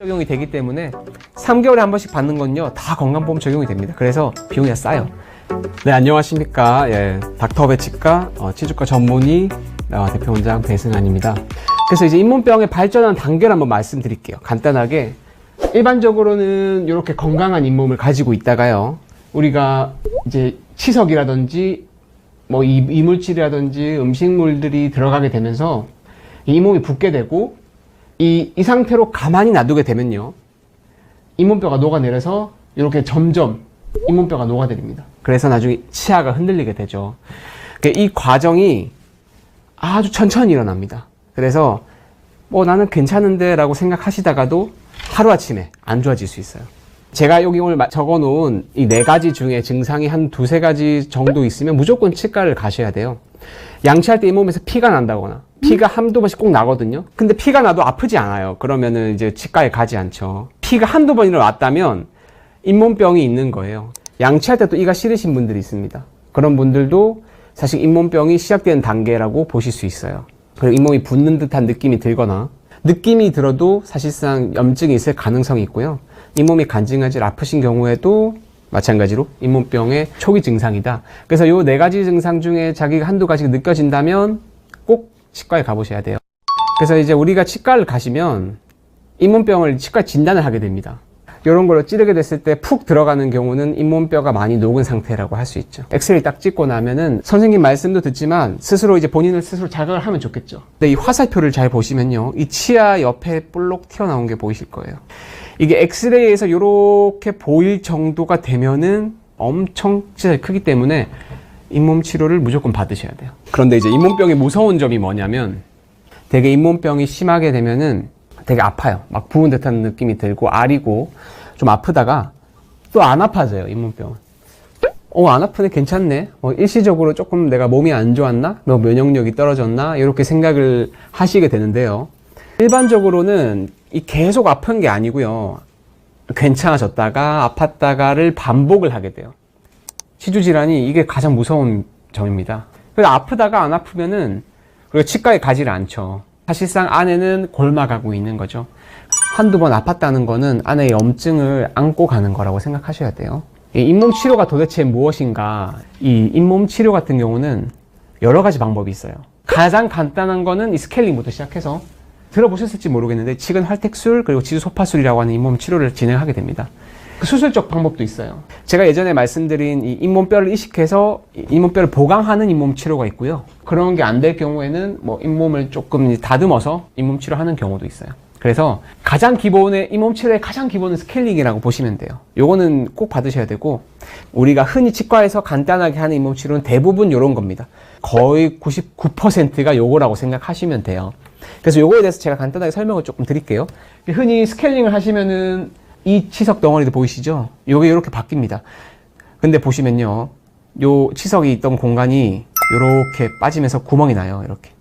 적용이 되기 때문에 3개월에 한 번씩 받는 건요 다 건강보험 적용이 됩니다. 그래서 비용이 싸요. 네, 안녕하십니까. 닥터베 치과 치주과 전문의 대표원장 배승환입니다. 그래서 이제 잇몸병의 발전한 단계를 한번 말씀드릴게요. 간단하게 일반적으로는 이렇게 건강한 잇몸을 가지고 있다가요, 우리가 이제 치석이라든지 뭐 이물질이라든지 음식물들이 들어가게 되면서 이 잇몸이 붓게 되고 이 상태로 가만히 놔두게 되면요, 잇몸뼈가 녹아내려서 이렇게 점점 잇몸뼈가 녹아내립니다. 그래서 나중에 치아가 흔들리게 되죠. 이 과정이 아주 천천히 일어납니다. 그래서 뭐 나는 괜찮은데 라고 생각하시다가도 하루아침에 안 좋아질 수 있어요. 제가 여기 오늘 적어 놓은 이 4가지 중에 증상이 한 2-3가지 정도 있으면 무조건 치과를 가셔야 돼요. 양치할 때 잇몸에서 피가 난다거나, 피가 한두 번씩 꼭 나거든요. 근데 피가 나도 아프지 않아요. 그러면은 이제 치과에 가지 않죠. 피가 한두 번이나 왔다면 잇몸병이 있는 거예요. 양치할 때 또 이가 싫으신 분들이 있습니다. 그런 분들도 사실 잇몸병이 시작되는 단계라고 보실 수 있어요. 그리고 잇몸이 붓는 듯한 느낌이 들거나, 느낌이 들어도 사실상 염증이 있을 가능성이 있고요. 잇몸이 간질간질 아프신 경우에도 마찬가지로 잇몸병의 초기 증상이다. 그래서 이 4가지 증상 중에 자기가 한두 가지가 느껴진다면 꼭 치과에 가보셔야 돼요. 그래서 이제 우리가 치과를 가시면 잇몸병을 치과 진단을 하게 됩니다. 이런 걸로 찌르게 됐을 때 푹 들어가는 경우는 잇몸뼈가 많이 녹은 상태라고 할 수 있죠. 엑스레이 딱 찍고 나면은 선생님 말씀도 듣지만 스스로 이제 본인을 스스로 자각을 하면 좋겠죠. 근데 이 화살표를 잘 보시면요, 이 치아 옆에 볼록 튀어나온 게 보이실 거예요. 이게 엑스레이에서 이렇게 보일 정도가 되면은 엄청 진짜 크기 때문에 잇몸 치료를 무조건 받으셔야 돼요. 그런데 이제 잇몸병의 무서운 점이 뭐냐면, 되게 잇몸병이 심하게 되면은 되게 아파요. 막 부은 듯한 느낌이 들고 아리고 좀 아프다가 또 안 아파져요, 잇몸병은. 안 아프네, 괜찮네. 일시적으로 조금 내가 몸이 안 좋았나? 뭐 면역력이 떨어졌나? 이렇게 생각을 하시게 되는데요. 일반적으로는 이 계속 아픈 게 아니고요, 괜찮아졌다가 아팠다가를 반복을 하게 돼요. 치주 질환이 이게 가장 무서운 점입니다. 그래서 아프다가 안 아프면은 그리고 치과에 가지를 않죠. 사실상 안에는 골마가고 있는 거죠. 한두 번 아팠다는 거는 안에 염증을 안고 가는 거라고 생각하셔야 돼요. 이 잇몸 치료가 도대체 무엇인가? 이 잇몸 치료 같은 경우는 여러 가지 방법이 있어요. 가장 간단한 거는 이 스케일링부터 시작해서, 들어보셨을지 모르겠는데 치근 활택술 그리고 지수 소파술이라고 하는 잇몸 치료를 진행하게 됩니다. 그 수술적 방법도 있어요. 제가 예전에 말씀드린 이 잇몸뼈를 이식해서 잇몸뼈를 보강하는 잇몸 치료가 있고요. 그런 게 안 될 경우에는 뭐 잇몸을 조금 다듬어서 잇몸 치료하는 경우도 있어요. 그래서 가장 기본의 잇몸 치료의 가장 기본은 스케일링이라고 보시면 돼요. 요거는 꼭 받으셔야 되고, 우리가 흔히 치과에서 간단하게 하는 잇몸 치료는 대부분 요런 겁니다. 거의 99%가 요거라고 생각하시면 돼요. 그래서 요거에 대해서 제가 간단하게 설명을 조금 드릴게요. 흔히 스케일링을 하시면은 이 치석 덩어리도 보이시죠? 요게 이렇게 바뀝니다. 근데 보시면요, 요 치석이 있던 공간이 이렇게 빠지면서 구멍이 나요, 이렇게.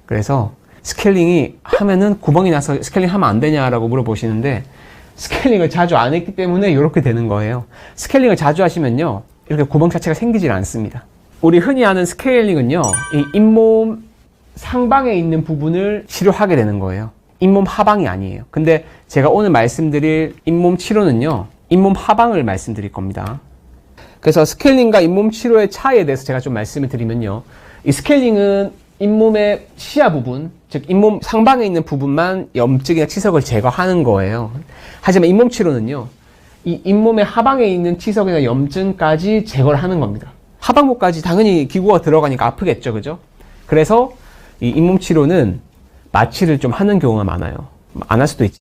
그래서 스케일링이 하면은 구멍이 나서 스케일링 하면 안 되냐라고 물어보시는데, 스케일링을 자주 안 했기 때문에 이렇게 되는 거예요. 스케일링을 자주 하시면요, 이렇게 구멍 자체가 생기질 않습니다. 우리 흔히 하는 스케일링은요, 이 잇몸 상방에 있는 부분을 치료하게 되는 거예요. 잇몸 하방이 아니에요. 근데 제가 오늘 말씀드릴 잇몸 치료는요, 잇몸 하방을 말씀드릴 겁니다. 그래서 스케일링과 잇몸 치료의 차이에 대해서 제가 좀 말씀을 드리면요, 이 스케일링은 잇몸의 시야 부분, 즉 잇몸 상방에 있는 부분만 염증이나 치석을 제거하는 거예요. 하지만 잇몸 치료는요, 이 잇몸의 하방에 있는 치석이나 염증까지 제거를 하는 겁니다. 하방부까지 당연히 기구가 들어가니까 아프겠죠, 그죠? 그래서 이 잇몸 치료는 마취를 좀 하는 경우가 많아요. 안 할 수도 있지.